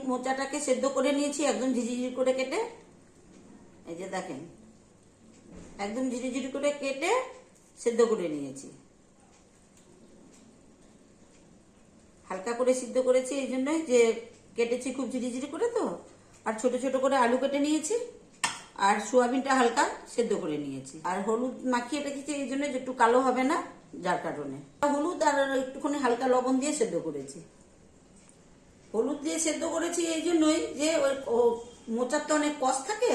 মোচাটাকে সেদ্ধ করে নিয়েছি একদম ঝিরিঝিরি করে কেটে। এই যে দেখেন, একদম ঝিরিঝিরি করে কেটে সেদ্ধ করে নিয়েছি। হালকা করে সিদ্ধ করেছি এই জন্যই যে কেটেছি খুব ঝিরিঝিরি করে তো। আর ছোট ছোট করে আলু কেটে নিয়েছি, আর সোয়াবিনটা হালকা সেদ্ধ করে নিয়েছি। আর হলুদ মাখিয়ে রেখেছি এই জন্য যে একটু কালো হবে না, যার কারণে হলুদ আর একটুখানি হালকা লবণ দিয়ে সেদ্ধ করেছি। হলুদ দিয়ে সেদ্ধ করেছি এই জন্যই যে ওই মোচার তো অনেক কষ থাকে,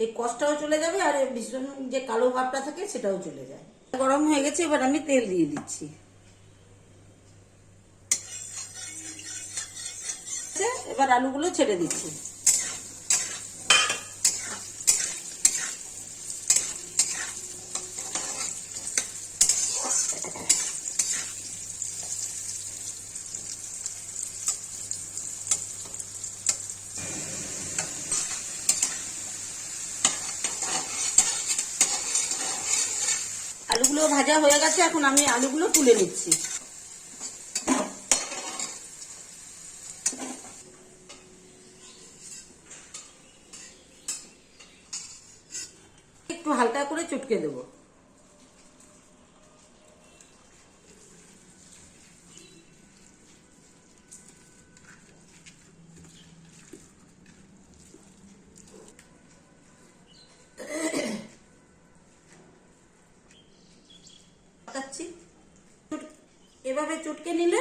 এই কষটাও চলে যাবে আর ভীষণ যে কালো ভাবটা থাকে সেটাও চলে যায়। গরম হয়ে গেছে, এবার আমি তেল দিয়ে দিচ্ছি। এবার আলুগুলো ছেড়ে দিচ্ছি। আলুগুলো ভাজা হয়ে গেছে, এখন আমি আলুগুলো তুলে নিচ্ছি। একটু হালকা করে চটকে দেবো। এভাবে চটকে নিলে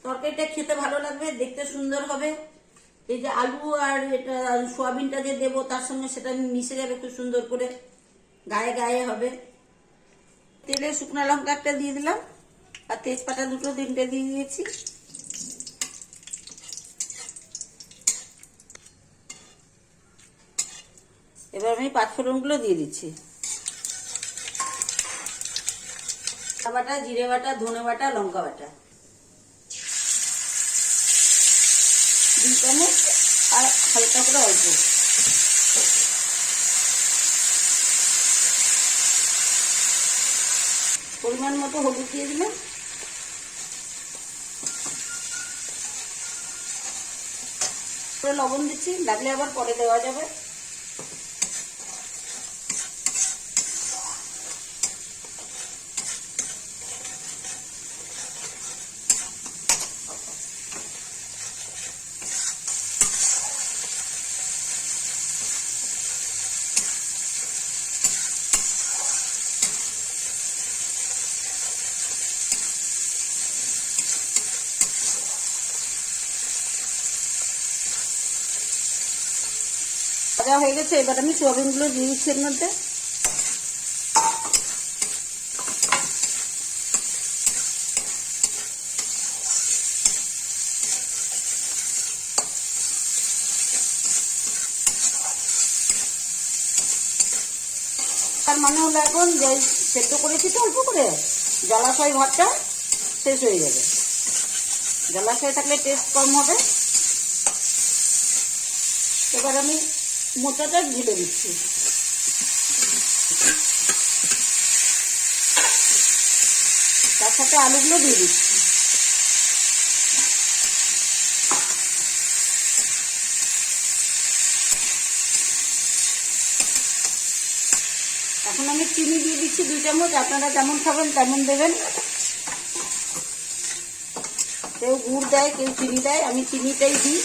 তরকারিটা খেতে ভালো লাগবে, দেখতে সুন্দর হবে। এই যে আলু আর এটা সোয়াবিনটা যে দেবো তার সঙ্গে সেটা মিশে যাবে খুব সুন্দর করে, গায়ে গায়ে হবে। তেলে শুকনো লঙ্কা একটা দিয়ে দিলাম, আর তেজপাতা দুটো তিনটে দিয়ে দিয়েছি। এবার আমি পাঁচফোড়নগুলো দিয়ে দিচ্ছি। বাটা, জিরে বাটা, ধনে বাটা, লঙ্কা বাটা 2 চামচ, আর হালকা করে অল্প পরিমাণ মতো হলুদ দিয়ে দিলাম। লবণ দিচ্ছি, লাগলে আবার পরে দেওয়া যাবে। ভাজা হয়ে গেছে, এবার আমি সোয়াবিনগুলো দিয়ে দিচ্ছি এর মধ্যে। তার মানে হলো এখন যে সেদ্ধ করেছি তো অল্প করে, জলাশয় ভাতটা শেষ হয়ে যাবে। জলাশয় থাকলে টেস্ট কম হবে। এবার আমি মোচাটা ঢেলে দিচ্ছি। তার সাথে আলুগুলো দিয়ে দিচ্ছি। এখন আমি চিনি দিয়ে দিচ্ছি 2 চামচ। আপনারা যেমন খাবেন তেমন দেবেন। কেউ গুড় দেয়, কেউ চিনি দেয়, আমি চিনিটাই দিই।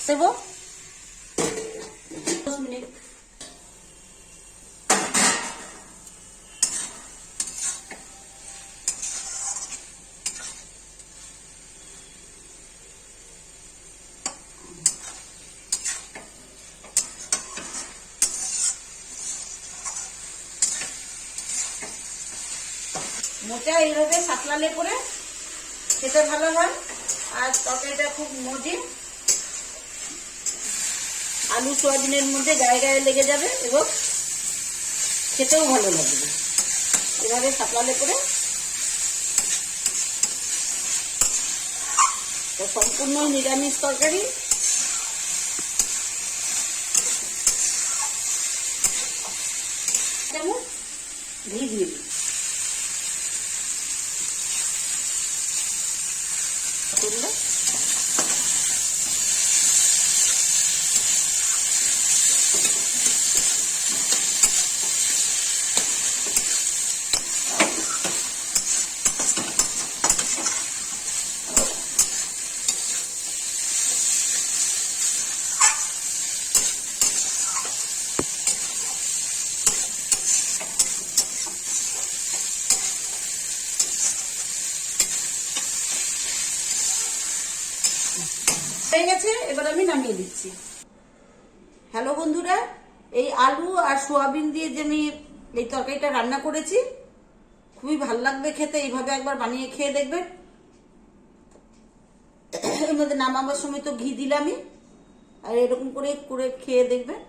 দেবো 10 মিনিট। মোচা এইভাবে সাতলালে করে খেতে ভালো হয়, আর তরকারিটা খুব মজে। আলু সোয়াবিনের মধ্যে গায়ে গায়ে লেগে যাবে এবং খেতেও ভালো লাগবে এভাবে সাতলালে করে। তো সম্পূর্ণ নিরামিষ তরকারি, ঘি দিয়ে দিই। হয়ে গেছে, এবার আমি নামিয়ে দিচ্ছি। হ্যালো বন্ধুরা, এই আলু আর সোয়াবিন দিয়ে যে আমি এই তরকারিটা রান্না করেছি, খুবই ভালো লাগবে খেতে। এইভাবে একবার বানিয়ে খেয়ে দেখবেন। এর মধ্যে নামাবার সময় তো ঘি দিলামই, আর এরকম করে করে খেয়ে দেখবেন।